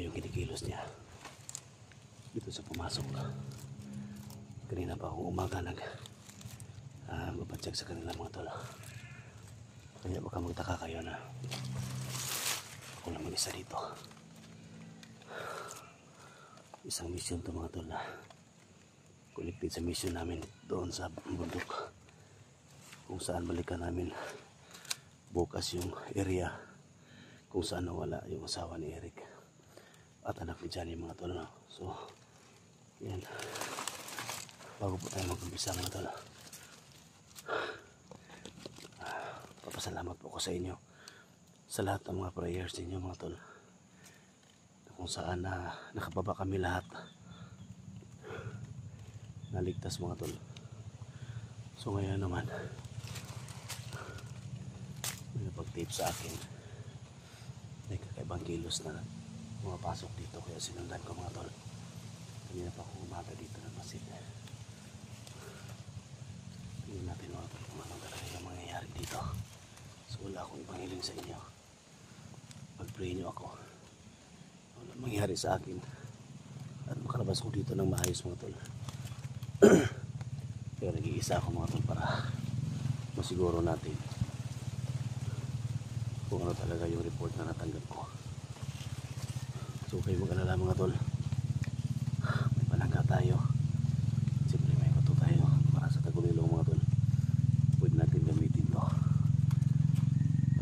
yung kinikilos niya dito sa pumasok. Kanina pa akong umaga mapacheck sa kanila mga tol. Kaya baka magtaka kayo na ako lang mag-isa dito. Isang mission to mga tol na connected sa mission namin doon sa bundok, kung saan balikan namin bukas yung area kung saan nawala yung asawa ni Eric at anak ni Johnny mga tol, no? So yan, bago po tayo mag-umpisa mga tol, papasalamat po ko sa inyo sa lahat ng mga prayers ninyo mga tol, kung saan nakababa kami lahat, naligtas mga tol. So ngayon naman may napag-tape sa akin, may kakaibang kilos na pumapasok dito, kaya sinundan ko mga tol. Kanina pa akong umaga dito ng masid. Tingnan natin mga tol kung ano talaga yung mangyayari dito. So wala akong ibang hiling sa inyo, pag-pray nyo ako wala mangyari sa akin at makalabas ko dito ng maayos mga tol. Kaya nag-iisa ako mga tol para masiguro natin kung ano talaga yung report na natanggap ko. So kayo mag-alala mga tol, may palangga tayo, siyempre may bato tayo para sa tagulilong mga tol. Pwede natin gamitin to.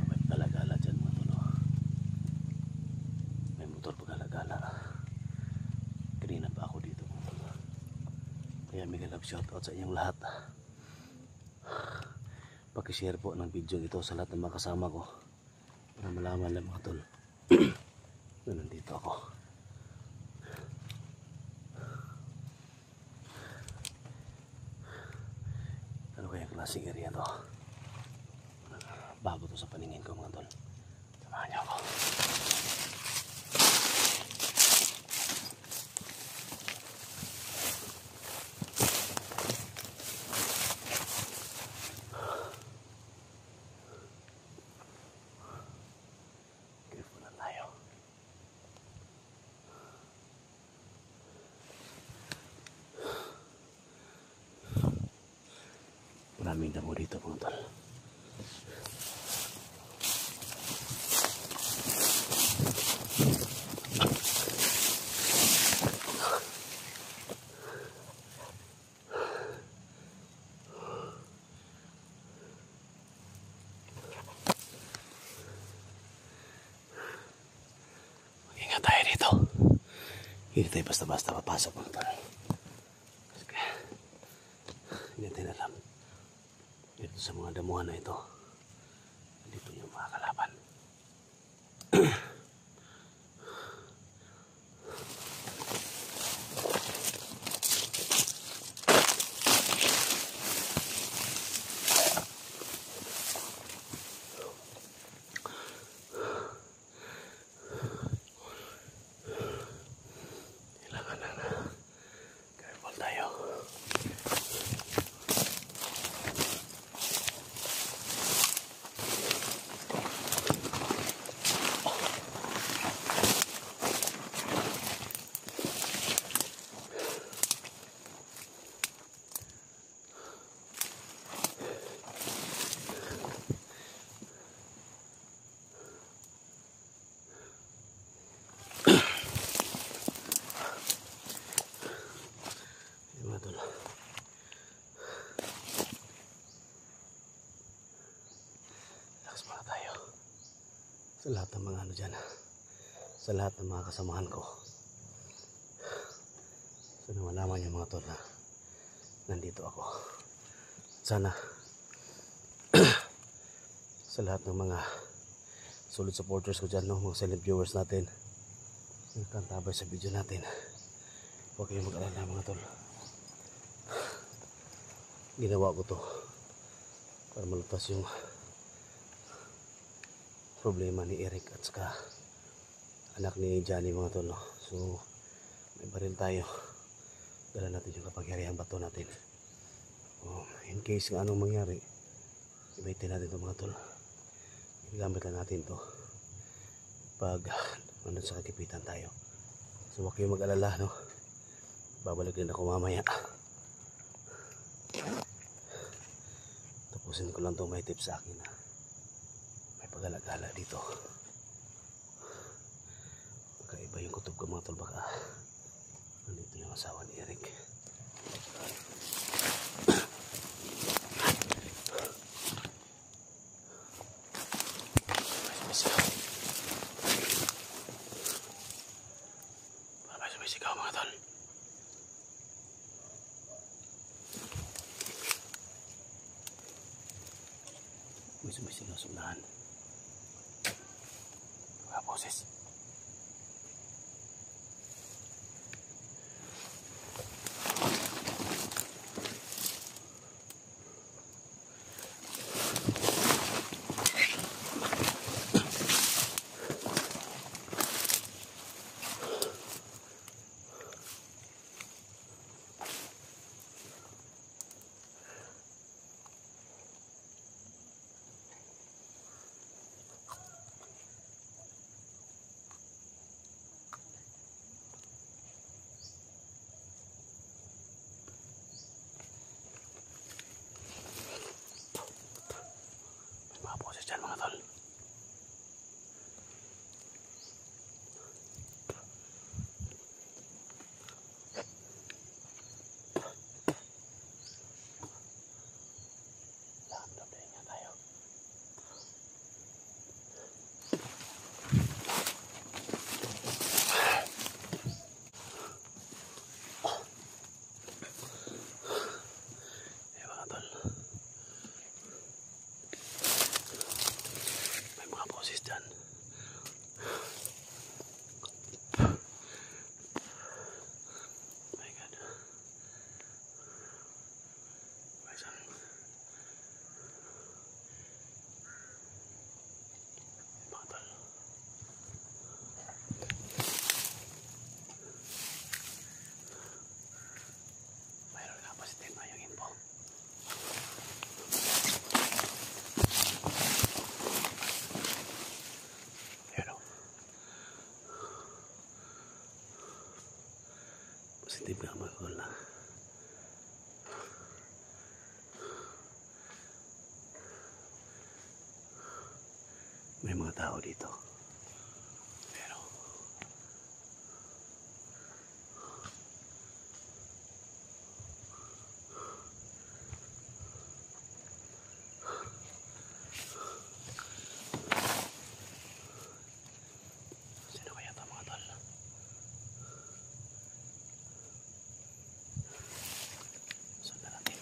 May gala-gala dyan mga tol, may motor pa gala-gala. Kanina pa ako dito mga tol, kaya mega love shoutout sa inyong lahat. Pakishare po ng video ito sa lahat ng mga kasama ko para malaman lang mga tol na nandito ako. Ano kaya klaseng area to? Bago to sa paningin ko mga tol. Samahan niyo ako. Maraming damo dito mga tol. Mag-ingat tayo dito. Hindi tayo basta-basta papasok mga tol. Hindi tayo alam dito sa mga damuhan na ito, dito yung mga kalaban. Kailangan na careful tayo. Sa lahat ng mga ano dyan, sa lahat ng mga kasamahan ko, sana malaman yung mga tol na nandito ako. Sana sa lahat ng mga solid supporters ko dyan, no, mga silent viewers natin, nagkantabay sa video natin, huwag kayong mag-alala mga tol. Ginawa ko to para malutas yung problema ni Eric at saka anak ni Johnny mga tol, no? So may baril tayo, dala natin yung kapangyarihan bato natin. In case ng anong mangyari, ibaitin natin ito mga tol. Gamit natin to pag nandun sa kagipitan tayo. So huwag kayong mag-alala, no? Babalik din ako mamaya. Tapusin ko lang itong may tips sa akin na may pag-alagala dito. Kakaiba yung kutob ko mga tol, baka nandito yung asawa ni Eric. May sumisigaw mga tol. May sumisigaw sa unahan. Mga boses. Diyan mga tol. Doble nga tayo. Mga tol. Boses dyan. My God. Paisan. Mga tol. Mayroon nga positive na yung info. Positive na mga tol na. May mga tao dito. Pero sino kaya ito mga tol? Sundan natin.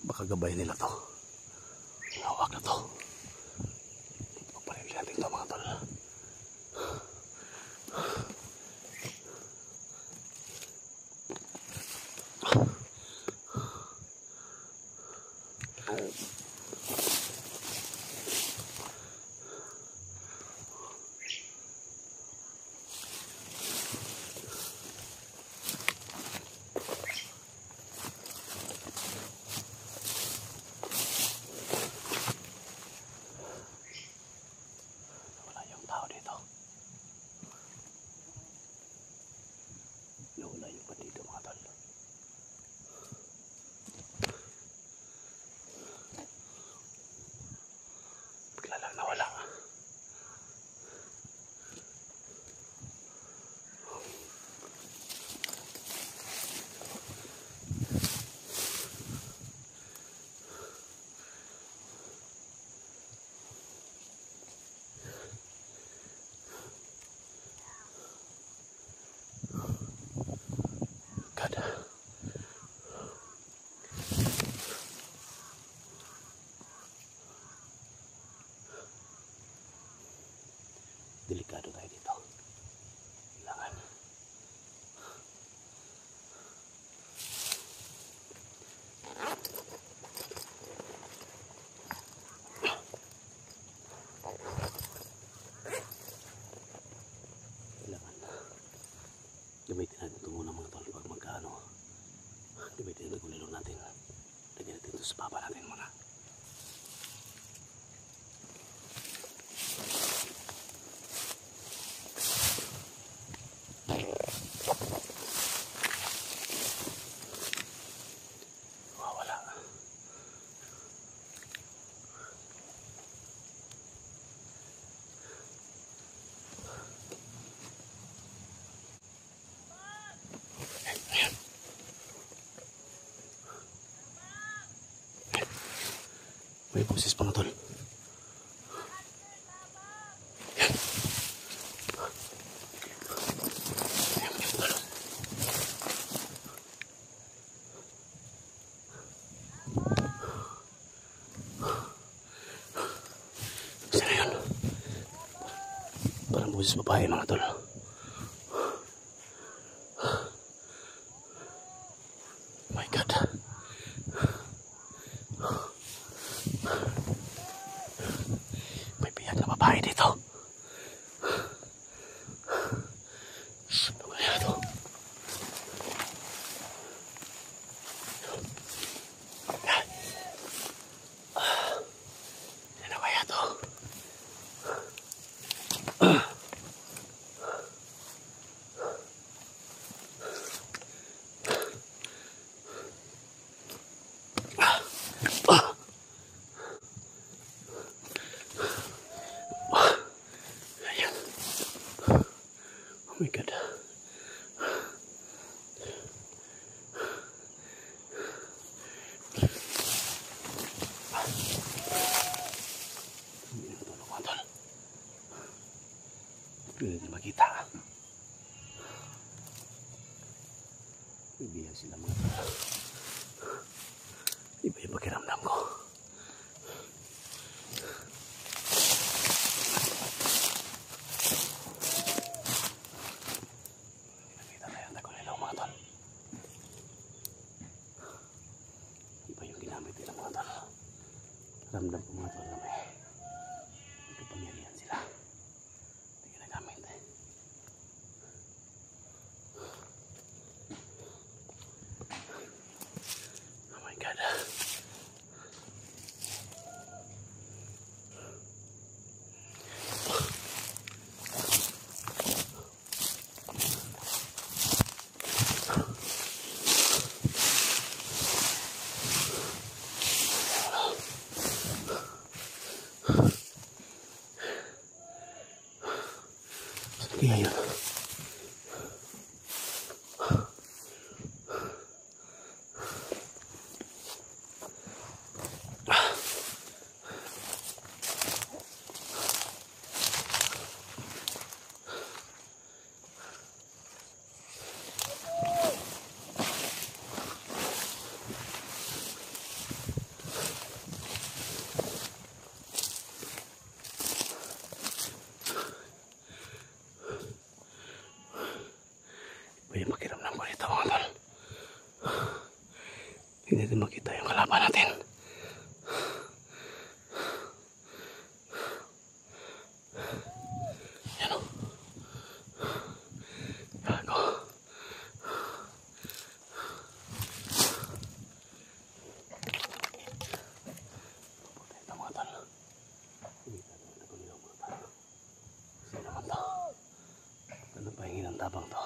Baka gabay nila to. Hawak na to. Pagpalili natin to mga tol. Nawala yung bandito mga tol. Bigla lang nawala. God. Ito sa baba natin muna. Wala. Ayan. May boses pa nga tol. Sino yun? Parang boses babae mga tol. My God. May biyak na babae dito. Ano kaya ito? Ano kaya ito? Ayan. Oh my God. Hindi natin makita. Bibiyag sila mga tol. Iba yung pakiramdam ko. Nakita tayo ang tagulilaw mga tol. Iba yung ginamit nila mga tol. Ramdam ko mga tol na may kapangyarihan sila. Hindi ginagamit eh. Oh my God. Saan kaya yun? Iba yung pakiramdam ko dito mga tol. Hindi natin makita yung kalaban natin. Yan o. Gago. Mabuti ito mga tol. Hindi natin nagulilaw mga tol. Sino naman to? Ano pa hingin ang tabang to?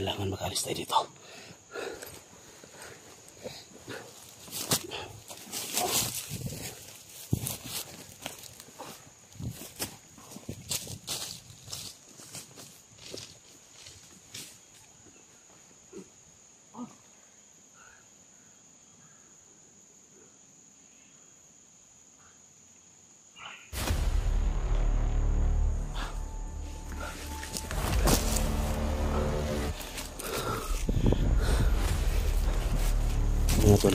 Kailangan makalis tayo dito. Mga tol,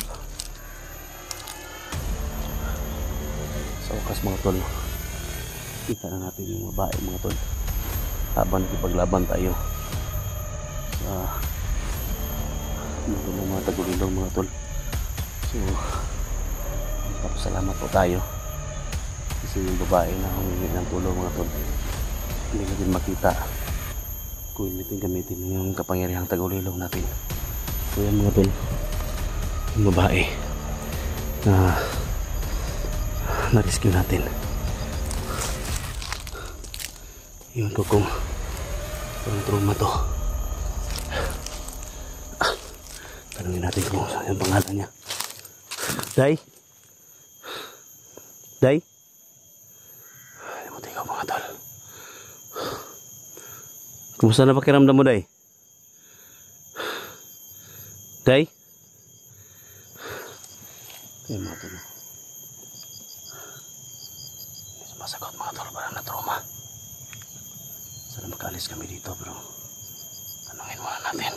sa wakas mga tol, kita na natin yung babae mga tol habang nakipaglaban tayo sa mga tagulilong mga tol. So salamat po tayo kasi yung babae na humingi ng tulong mga tol, hindi natin makita kung natin gamitin yung kapangyarihang tagulilong natin. So yan mga tol, yung babae na na-rescue natin. Yun ko kung parang trauma to. Tanungin natin kung saan yung pangalan niya. Day? Day? Limutin ko mga tol. Kumusta na pakiramdam mo, Day? Day? Ayan mga tol. Hindi sumasagot mga tol, parang na-trauma. Sana makaalis kami dito bro. Tanungin muna natin.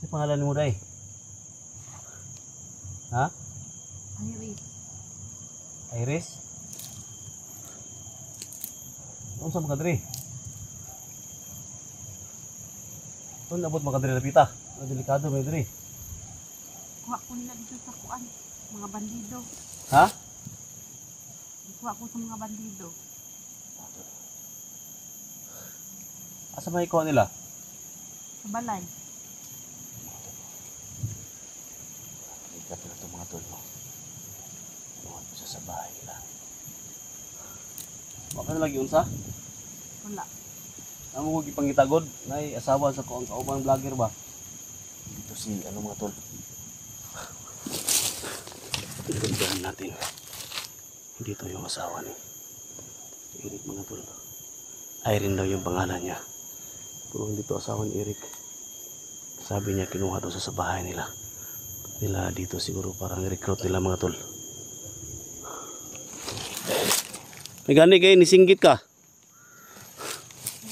Ano pangalan mo, Day? Ha? Iris. Iris? Ano sa mga dre? Kung nabot mga dre lapita. Ang delikado may dre. Kuha ko nila dito sa kuan. Mga bandido. Ha? Kuha ko sa mga bandido. Asa may ikuha nila? Sa balay. Ikat na ito mga tol mo. Inuwan ko siya sa bahay nila. Baka na lagi unsa? Wala. Amo ko gipangitagod na asawa sa ko ang kaubang vlogger ba? Dito si ano mga tol. Itundahan natin. Dito yung asawa ni Eric mga tol. Irene daw yung pangalan niya. Pero hindi to asawa ni Eric. Sabi niya kinuha daw sa bahay nila. Nila dito siguro parang recruit nila mga tol. May gani kayo, nisinggit ka?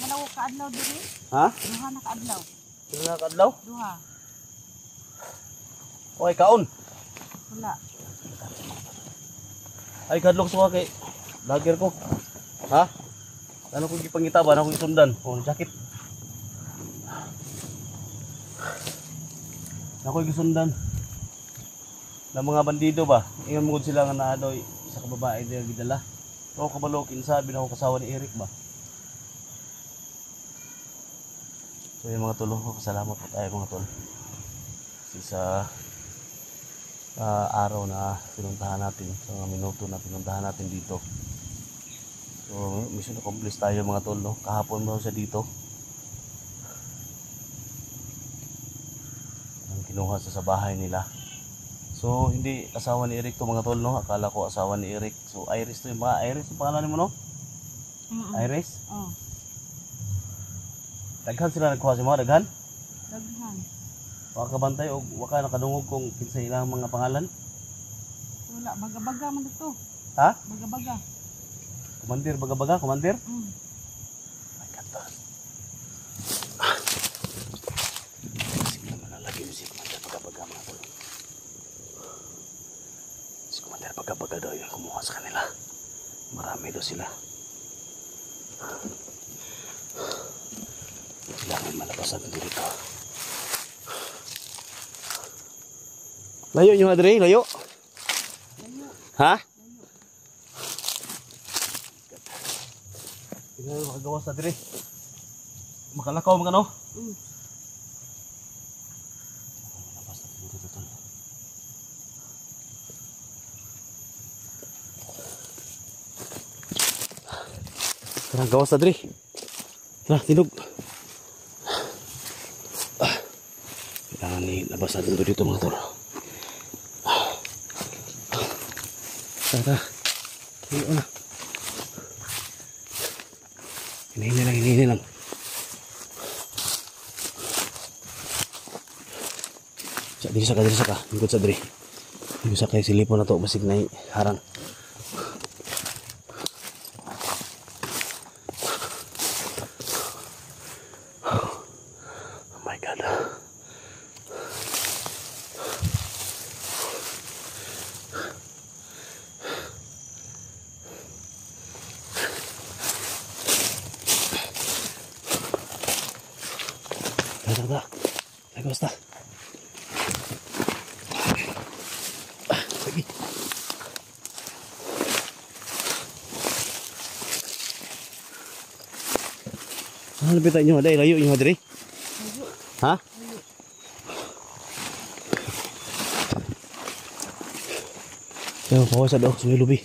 Halaw ka adlaw diri? Ha? Duha na ka adlaw. Sino nakakadlaw? Duha. Okay, kaon. Wala. Ay, kadlok sa kay vlogger ko. Ha? Ano ko gipangita ba? Ano ko isundan? Oh, jacket. Ako gisundan. Na mga bandido ba? Ingon mo sila nga naa doy sa kababae dira gidala. O kabalokin sabi na ako kasawa ni Eric ba? So yung mga tol, salamat po tayo mga tol. Kasi sa araw na pinuntahan natin, sa mga minuto na pinuntahan natin dito. So mission accomplished tayo mga tol, no? Kahapon mo siya dito. Ang kinuha sa bahay nila. So hindi asawa ni Eric to mga tol, no? Akala ko asawa ni Eric. So Iris to yung mga Iris, yung pangalan mo, no? Iris? Oh. Daghan sila nagkuha sa mga daghan? Daghan. Waka kabantay o waka nakadungog kung kinsa ilang mga pangalan? Wala. Baga-baga man dito. Ha? Baga-baga. Komandir, baga-baga, komandir? Mm. My God, tol. Sige naman na lagi yung si komandir baga-baga mga tol. Si komandir baga-baga daw yung kumuha sa kanila. Marami daw sila. Kailangan malabasan dito. Layo nyo Adre, layo. Layo. Ha? Layo. Tingnan mo makagawa sa Adre. Makalakaw mga no? Mm. Labas natin dito tol. Tara, gawas na diri. Tara, tinog. Kailangan ni labas natin ito dito mga tol. Tara. Ayun na. Hinihini lang. Diri sa ka. Ikot sa diri. Ikot sa kay silipon na to. Basig na harang. Oh my God. Tara. Ay, basta. Lagi. Ano lapitan nyo? Aday, layo nyo, Adri? Layo. Ha? Layo. Kaya pawasan daw sa may lubi.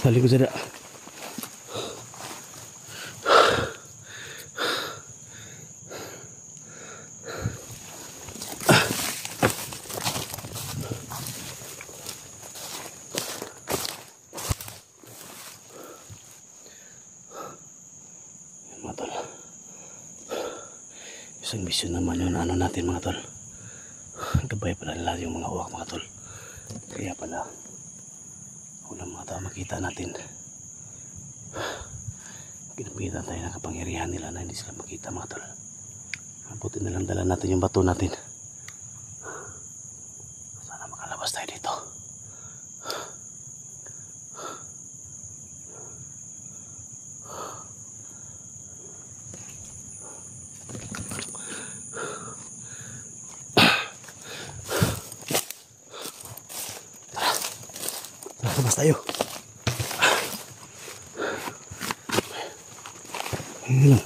Balik ko sada. Mga tol, isang misyon naman yun ano natin mga tol. Gabay pala nila yung mga uwak mga tol. Kaya pala walang mga tao makita natin. Ginapitan tayo ng kapangyarihan nila na hindi sila makita mga tol. Mabuti na lang dala natin yung bato natin. Sana makalabas tayo dito. Labas tayo. Ayun lang.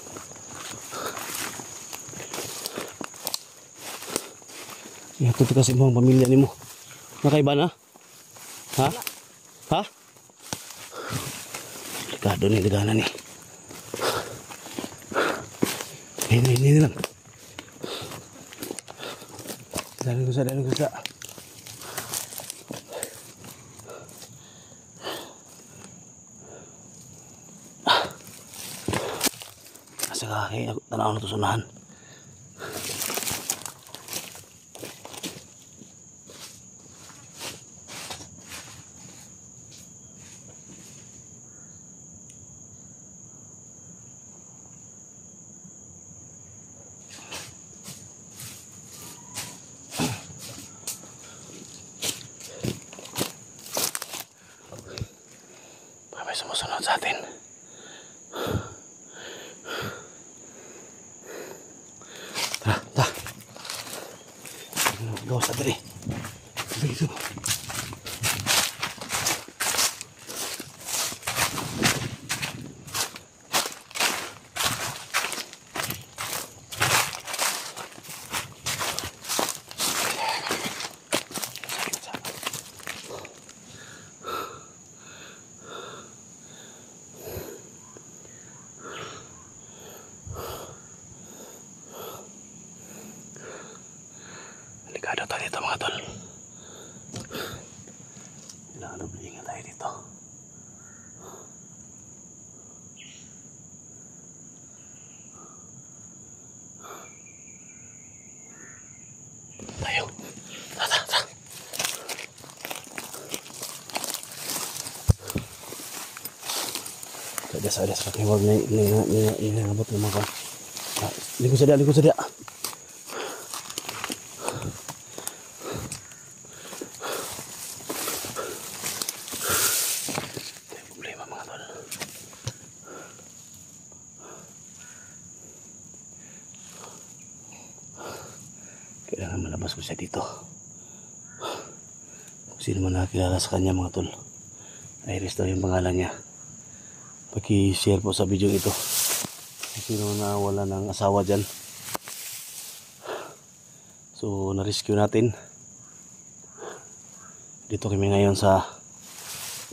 Ito kasi mo ang pamilya ni mo. Nakaiba na? Ha? Ha? Delikado ni ligana ni. Ini lang. Dali ko sa. Asa ka kay tanaw na to sunahan. May sumusunod sa atin. Tara. Gawas na dali. Dito. Delikado tayo dito mga tol. Kailangan nablihingan tayo dito. Tayo. Tara. Sada. Huwag na inangabot ng mga kan. Likod sa dia. Kailangan malabas ko siya dito. Kung sino man nakakilala sa kanya mga tol, Iris daw yung pangalan niya. Paki-share po sa video ito. Kung sino na wala ng asawa dyan. So na-rescue natin. Dito kami ngayon sa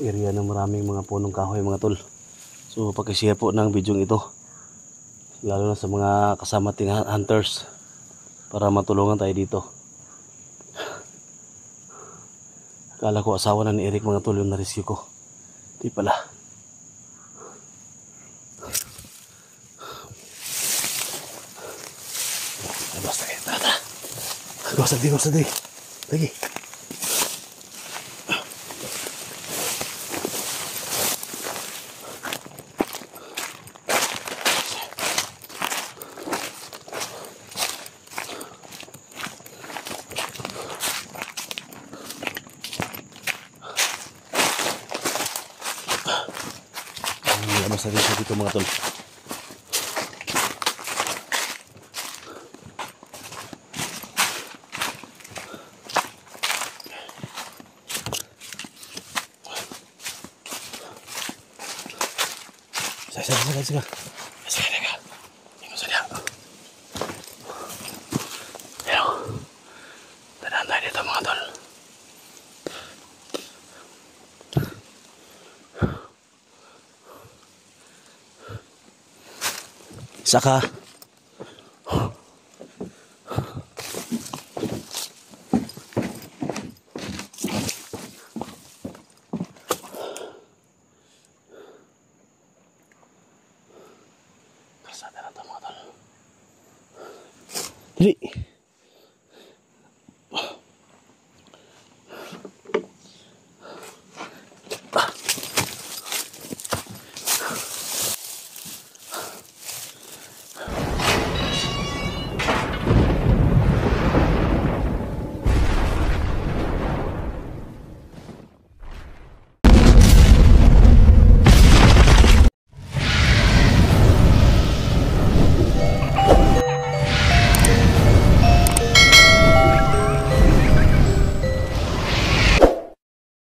area ng maraming mga punong kahoy mga tol. So pakishare po ng video ito, lalo na sa mga kasama ting hunters, para matulungan tayo dito. Akala ko asawa na ni Eric mga tol yung na-rescue ko, di pala. Basta kayo, tata. Gawasa di. Lagi. Labas na rin siya dito mga tol. Sige. Tingnan sa diyan. Ayo. Tadaan tayo dito mga tol. Saka kalsada na ito mga tol. Dili.